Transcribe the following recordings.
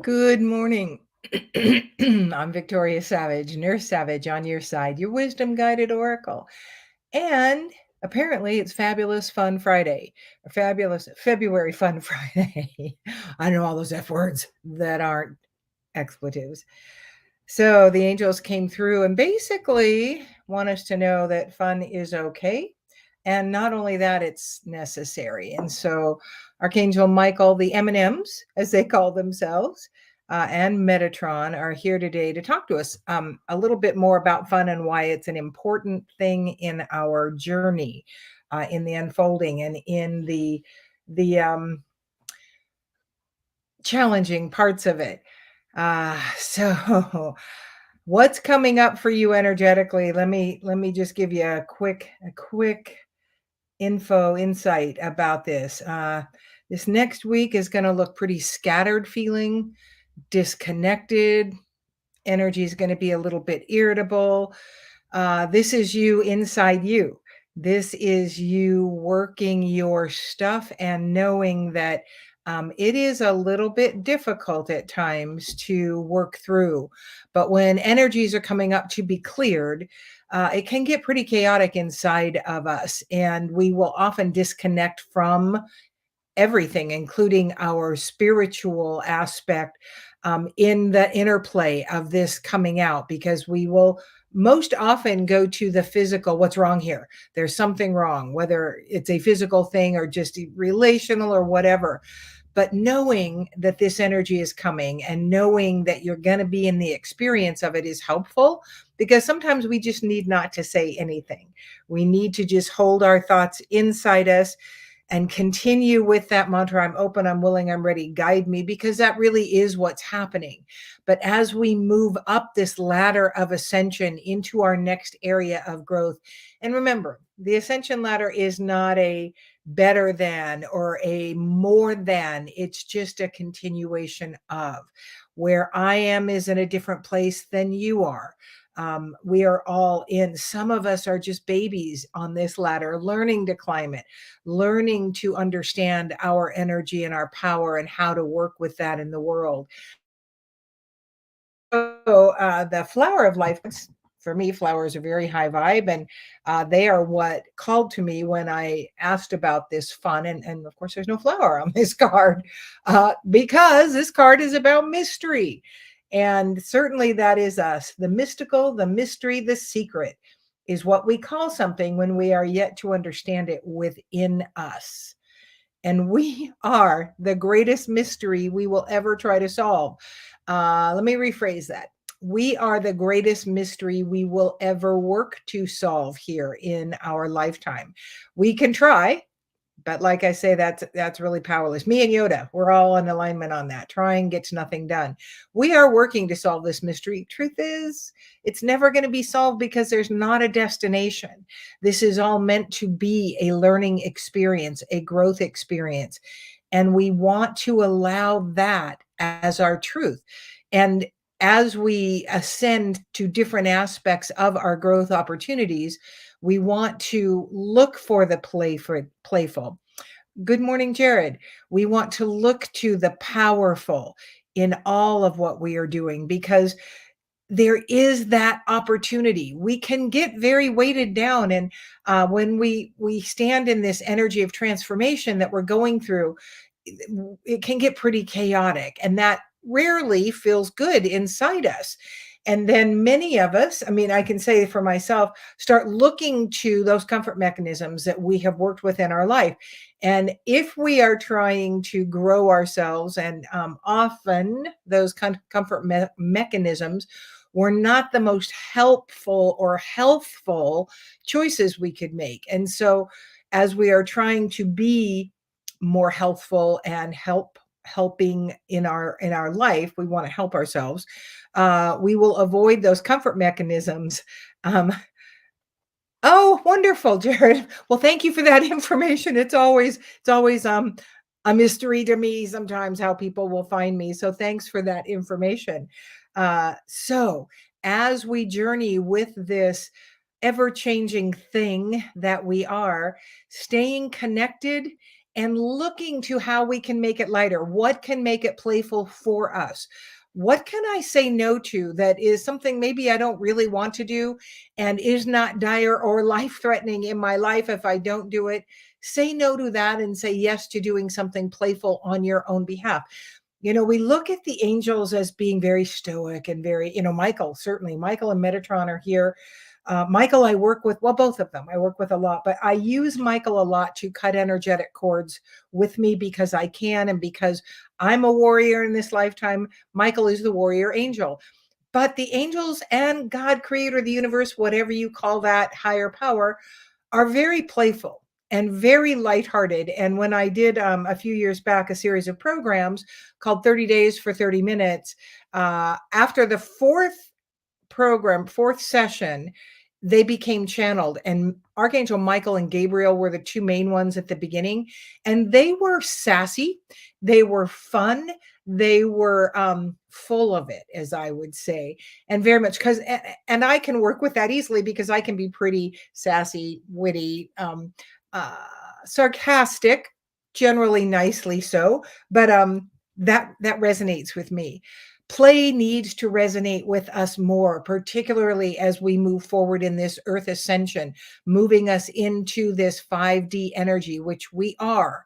Good morning. I'm Victoria Savage, Nurse Savage on your side, your wisdom guided oracle. And apparently it's Fabulous Fun Friday, or Fabulous February Fun Friday. I know all those F words that aren't expletives. So the angels came through and basically want us to know that fun is okay. And not only that, it's necessary. And so Archangel Michael, the M&Ms, as they call themselves, and Metatron are here today to talk to us a little bit more about fun and why it's an important thing in our journey, in the unfolding and in the challenging parts of it. So what's coming up for you energetically? Let me just give you a quick insight about this. This next week is going to look pretty scattered feeling, disconnected. Energy is going to be a little bit irritable. This is you inside you. This is you working your stuff and knowing that it is a little bit difficult at times to work through. But when energies are coming up to be cleared, it can get pretty chaotic inside of us, and we will often disconnect from everything, including our spiritual aspect, in the interplay of this coming out, because we will most often go to the physical. What's wrong here? There's something wrong, whether it's a physical thing or just relational or whatever. But knowing that this energy is coming and knowing that you're going to be in the experience of it is helpful, because sometimes we just need not to say anything. We need to just hold our thoughts inside us and continue with that mantra, I'm open, I'm willing, I'm ready, guide me, because that really is what's happening. But as we move up this ladder of ascension into our next area of growth, and remember, the ascension ladder is not a better than or a more than, it's just a continuation of. Where I am is in a different place than you are. We are all in. Some of us are just babies on this ladder, learning to climb it, learning to understand our energy and our power and how to work with that in the world. So the flower of life, for me, flowers are very high vibe, and they are what called to me when I asked about this fun. And of course, there's no flower on this card, because this card is about mystery. And certainly that is us. The mystical, the mystery, the secret is what we call something when we are yet to understand it within us. And we are the greatest mystery we will ever try to solve. Let me rephrase that. We are the greatest mystery we will ever work to solve here in our lifetime. We can try, but like I say, that's really powerless. Me and Yoda, we're all in alignment on that. Trying gets nothing done. We are working to solve this mystery. Truth is, it's never going to be solved because there's not a destination. This is all meant to be a learning experience, a growth experience. And we want to allow that as our truth. And as we ascend to different aspects of our growth opportunities, we want to look for the playful. Good morning, Jared. We want to look to the powerful in all of what we are doing, because there is that opportunity. We can get very weighted down, and when we stand in this energy of transformation that we're going through, it can get pretty chaotic, and that rarely feels good inside us. And then many of us, I mean, I can say for myself, start looking to those comfort mechanisms that we have worked with in our life. And if we are trying to grow ourselves, and often those comfort mechanisms were not the most helpful or healthful choices we could make. And so as we are trying to be more healthful and helping in our life, we want to help ourselves. We will avoid those comfort mechanisms. Oh, wonderful, Jared. Well, thank you for that information. It's always a mystery to me sometimes how people will find me. So thanks for that information. So as we journey with this ever-changing thing that we are, staying connected and looking to how we can make it lighter. What can make it playful for us? What can I say no to that is something maybe I don't really want to do and is not dire or life threatening in my life if I don't do it? Say no to that and say yes to doing something playful on your own behalf. We look at the angels as being very stoic and very, Michael, certainly. Michael and Metatron are here. Michael, I work with, well, both of them I work with a lot, but I use Michael a lot to cut energetic cords with me because I can and because I'm a warrior in this lifetime. Michael is the warrior angel. But the angels and God, creator of the universe, whatever you call that higher power, are very playful and very lighthearted. And when I did a few years back a series of programs called 30 Days for 30 Minutes, after the fourth session, they became channeled. And Archangel Michael and Gabriel were the two main ones at the beginning. And they were sassy, they were fun, they were full of it, as I would say, and very much because, and I can work with that easily because I can be pretty sassy, witty, uh, sarcastic, generally nicely so, but that resonates with me. Play needs to resonate with us more, particularly as we move forward in this earth ascension, moving us into this 5D energy, which we are.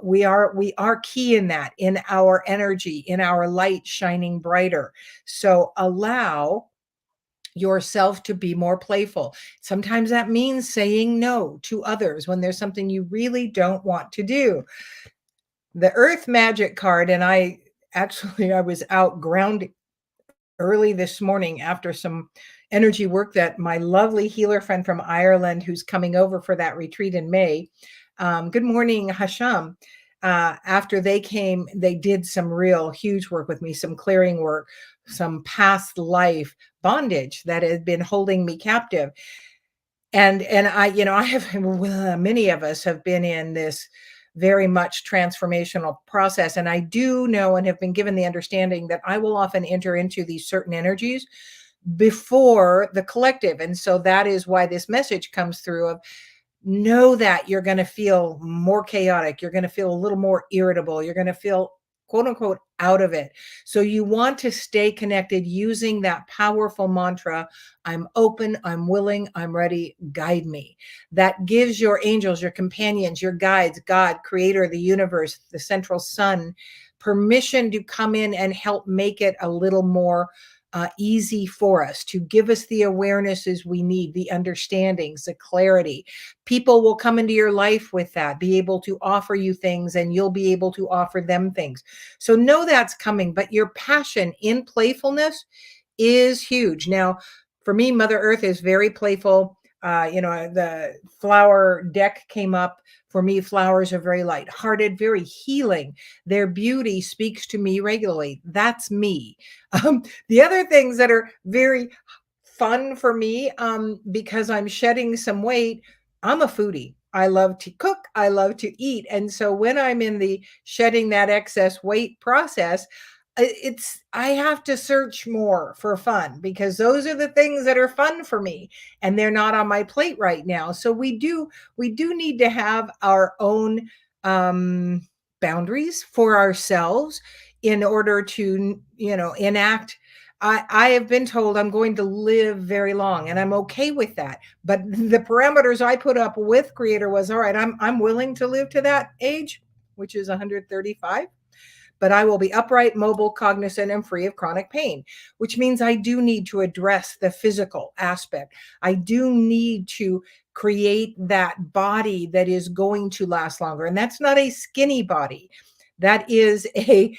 We are key in that, in our energy, in our light shining brighter. So allow yourself to be more playful. Sometimes that means saying no to others when there's something you really don't want to do. The Earth Magic card, and I was out grounding early this morning after some energy work that my lovely healer friend from Ireland, who's coming over for that retreat in May. Good morning, Hasham. After they came, they did some real huge work with me, some clearing work, some past life bondage that had been holding me captive. And I have, well, many of us have been in this very much transformational process. And I do know and have been given the understanding that I will often enter into these certain energies before the collective. And so that is why this message comes through of, know that you're going to feel more chaotic. You're going to feel a little more irritable. You're going to feel, quote unquote, out of it. So you want to stay connected using that powerful mantra, I'm open, I'm willing, I'm ready, guide me. That gives your angels, your companions, your guides, God, creator of the universe, the central sun, permission to come in and help make it a little more easy for us, to give us the awarenesses we need, the understandings, the clarity. People will come into your life with that, be able to offer you things, and you'll be able to offer them things. So know that's coming, but your passion in playfulness is huge. Now, for me, Mother Earth is very playful. The flower deck came up. For me, flowers are very light-hearted, very healing. Their beauty speaks to me regularly. That's me. The other things that are very fun for me, because I'm shedding some weight, I'm a foodie. I love to cook. I love to eat. And so when I'm in the shedding that excess weight process, I have to search more for fun because those are the things that are fun for me and they're not on my plate right now. So we do need to have our own boundaries for ourselves in order to, enact. I have been told I'm going to live very long and I'm okay with that. But the parameters I put up with Creator was, all right, I'm willing to live to that age, which is 135, but I will be upright, mobile, cognizant, and free of chronic pain, which means I do need to address the physical aspect. I do need to create that body that is going to last longer. And that's not a skinny body. That is a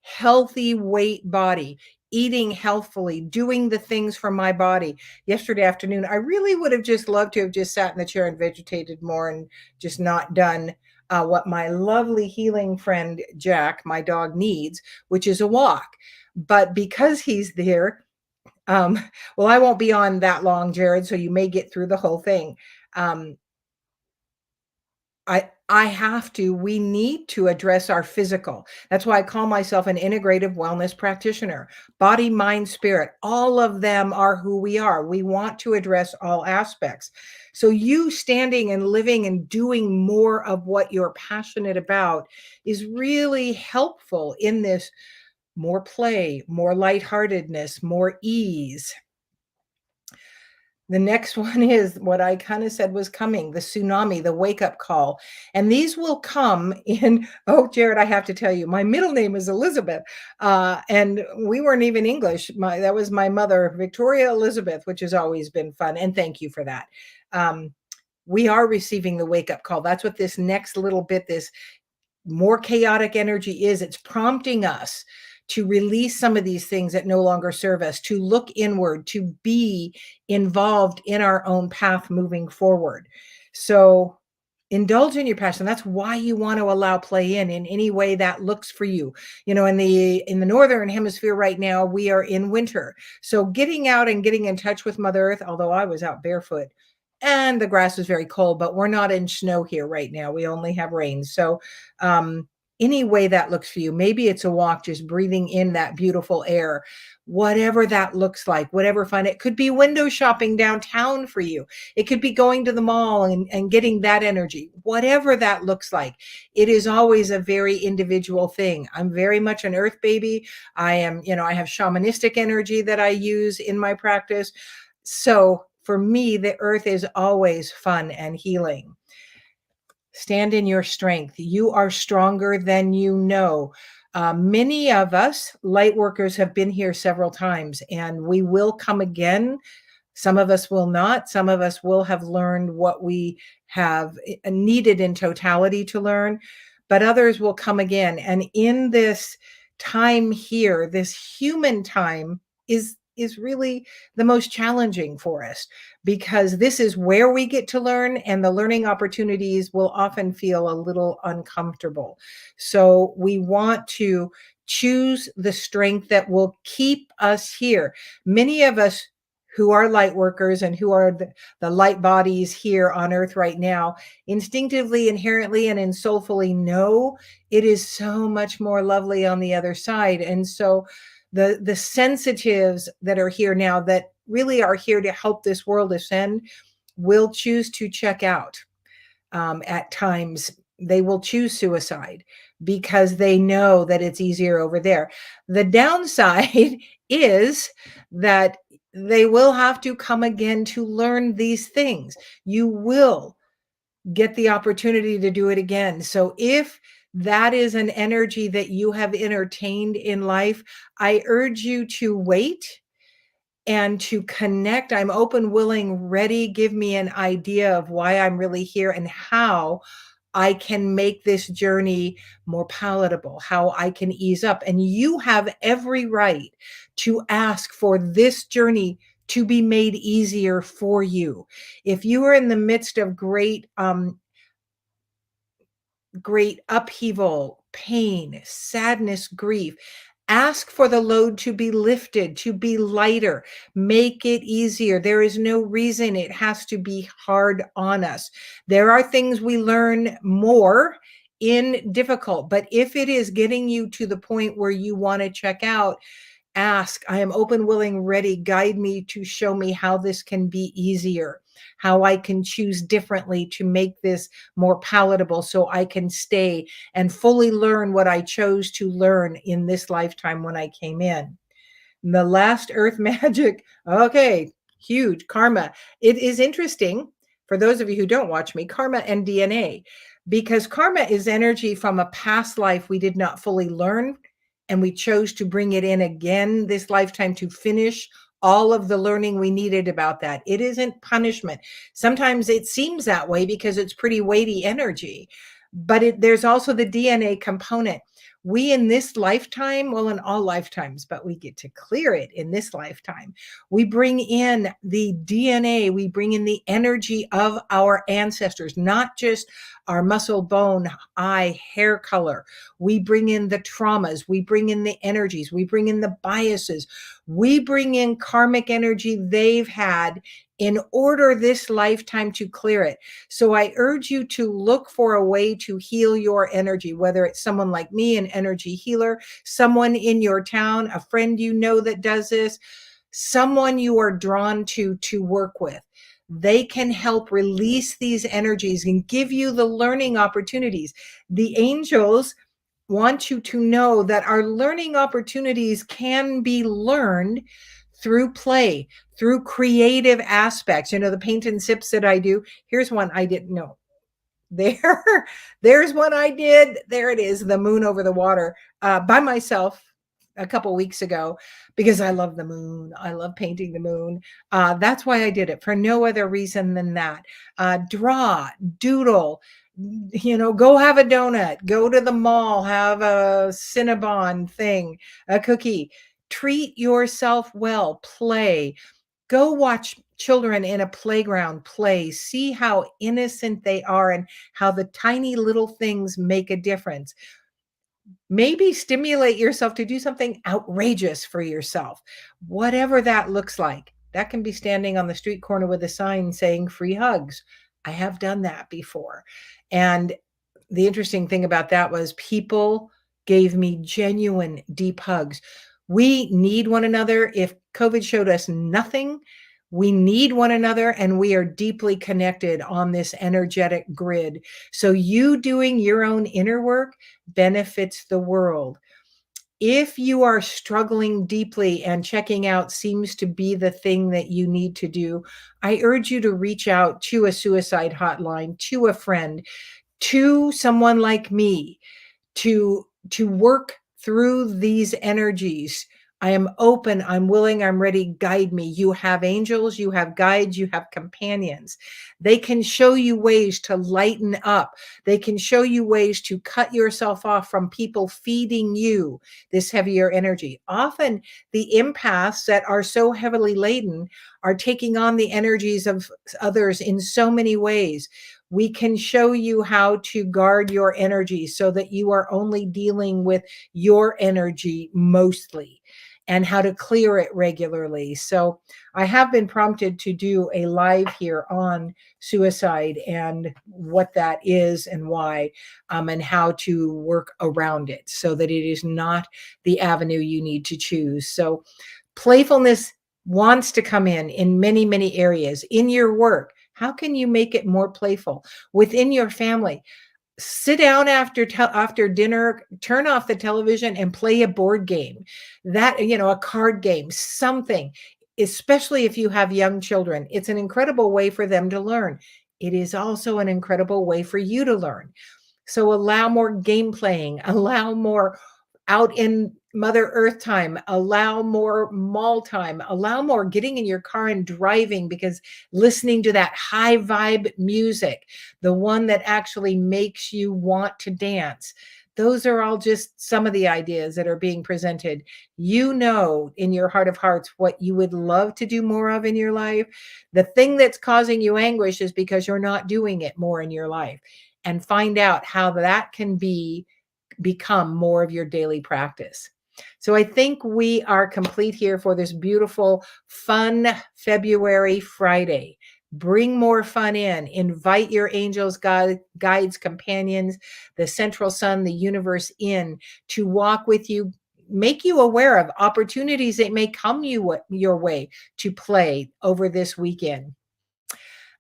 healthy weight body, eating healthfully, doing the things for my body. Yesterday afternoon, I really would have just loved to have just sat in the chair and vegetated more and just not done what my lovely healing friend Jack, my dog, needs, which is a walk. But because he's there, um, well, I won't be on that long, Jared, so you may get through the whole thing. Um, I have to, we need to address our physical. That's why I call myself an integrative wellness practitioner. Body, mind, spirit, all of them are who we are. We want to address all aspects. So you standing and living and doing more of what you're passionate about is really helpful in this more play, more lightheartedness, more ease. The next one is what I kind of said was coming, the tsunami, the wake up call. And these will come in. Oh, Jared, I have to tell you, my middle name is Elizabeth. And we weren't even English. That was my mother, Victoria Elizabeth, which has always been fun. And thank you for that. We are receiving the wake up call. That's what this next little bit, this more chaotic energy is. It's prompting us to release some of these things that no longer serve us, to look inward, to be involved in our own path moving forward. So indulge in your passion. That's why you want to allow play in any way that looks for you. You know, in the northern hemisphere right now, we are in winter. So getting out and getting in touch with Mother Earth, although I was out barefoot and the grass is very cold, but we're not in snow here right now. We only have rain. So any way that looks for you, maybe it's a walk, just breathing in that beautiful air, whatever that looks like, whatever fun. It could be window shopping downtown for you. It could be going to the mall and getting that energy, whatever that looks like. It is always a very individual thing. I'm very much an earth baby. I am, I have shamanistic energy that I use in my practice. So for me, the earth is always fun and healing. Stand in your strength. You are stronger than you know. Many of us light workers have been here several times, and we will come again. Some of us will not. Some of us will have learned what we have needed in totality to learn, but others will come again. And in this time here, this human time is really the most challenging for us, because this is where we get to learn, and the learning opportunities will often feel a little uncomfortable. So we want to choose the strength that will keep us here. Many of us who are light workers and who are the light bodies here on earth right now, instinctively, inherently, and soulfully know it is so much more lovely on the other side. And so the sensitives that are here now, that really are here to help this world ascend, will choose to check out. At times they will choose suicide because they know that it's easier over there. The downside is that they will have to come again to learn these things. You will get the opportunity to do it again. So if that is an energy that you have entertained in life, I urge you to wait and to connect. I'm open, willing, ready. Give me an idea of why I'm really here and how I can make this journey more palatable, how I can ease up. And you have every right to ask for this journey to be made easier for you. If you are in the midst of great upheaval, pain, sadness, grief, ask for the load to be lifted, to be lighter, make it easier. There is no reason it has to be hard on us. There are things we learn more in difficult, but if it is getting you to the point where you want to check out, ask. I am open, willing, ready. Guide me to show me how this can be easier, how I can choose differently to make this more palatable so I can stay and fully learn what I chose to learn in this lifetime when I came in. The last earth magic. Okay, huge karma. It is interesting for those of you who don't watch me, karma and DNA, because karma is energy from a past life we did not fully learn, and we chose to bring it in again this lifetime to finish all of the learning we needed about that. It isn't punishment. Sometimes it seems that way because it's pretty weighty energy, but there's also the DNA component. We in this lifetime, well, in all lifetimes, but we get to clear it in this lifetime. We bring in the DNA, we bring in the energy of our ancestors, not just our muscle, bone, eye, hair color. We bring in the traumas, we bring in the energies, we bring in the biases, we bring in karmic energy they've had in order this lifetime to clear it. So I urge you to look for a way to heal your energy, whether it's someone like me, an energy healer, someone in your town, a friend you know that does this, someone you are drawn to work with. They can help release these energies and give you the learning opportunities. The angels want you to know that our learning opportunities can be learned through play, through creative aspects. You know, the paint and sips that I do. Here's one I didn't know. There, there's one I did. There it is, the moon over the water, by myself a couple weeks ago, because I love the moon. I love painting the moon. That's why I did it, for no other reason than that. Draw, doodle, you know, go have a donut, go to the mall, have a Cinnabon thing, a cookie. Treat yourself well, play. Go watch children in a playground play. See how innocent they are and how the tiny little things make a difference. Maybe stimulate yourself to do something outrageous for yourself, whatever that looks like. That can be standing on the street corner with a sign saying free hugs. I have done that before. And the interesting thing about that was people gave me genuine deep hugs. We need one another. If COVID showed us nothing, we need one another, and we are deeply connected on this energetic grid. So you doing your own inner work benefits the world. If you are struggling deeply and checking out seems to be the thing that you need to do, I urge you to reach out to a suicide hotline, to a friend, to someone like me, to work through these energies. I am open, I'm willing, I'm ready. Guide me. You have angels, you have guides, you have companions. They can show you ways to lighten up. They can show you ways to cut yourself off from people feeding you this heavier energy. Often the empaths that are so heavily laden are taking on the energies of others in so many ways. We can show you how to guard your energy so that you are only dealing with your energy mostly, and how to clear it regularly. So I have been prompted to do a live here on suicide and what that is and why, and how to work around it so that it is not the avenue you need to choose. So playfulness wants to come in many, many areas. In your work, how can you make it more playful? Within your family, sit down after dinner, turn off the television and play a board game, that, you know, a card game, something. Especially if you have young children, it's an incredible way for them to learn. It is also an incredible way for you to learn. So allow more game playing, allow more out in Mother Earth time, allow more mall time, allow more getting in your car and driving, because listening to that high vibe music, the one that actually makes you want to dance. Those are all just some of the ideas that are being presented. You know, in your heart of hearts, what you would love to do more of in your life. The thing that's causing you anguish is because you're not doing it more in your life. And find out how that can become more of your daily practice. So I think we are complete here for this beautiful, fun February Friday. Bring more fun in. Invite your angels, guides, companions, the central sun, the universe in to walk with you, make you aware of opportunities that may come your way to play over this weekend.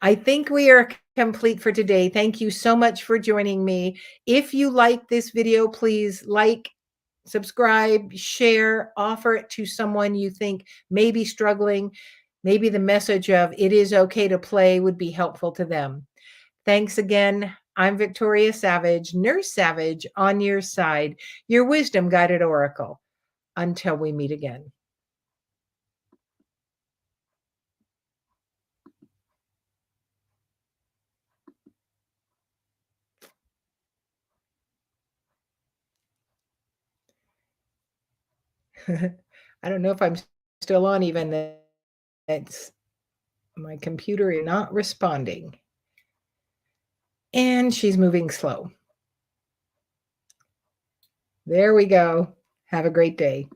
I think we are complete for today. Thank you so much for joining me. If you like this video, please like, subscribe, share, offer it to someone you think may be struggling. Maybe the message of it is okay to play would be helpful to them. Thanks again. I'm Victoria Savage, Nurse Savage, on your side, your wisdom guided oracle. Until we meet again. I don't know if I'm still on even. It's my computer is not responding. And she's moving slow. There we go. Have a great day.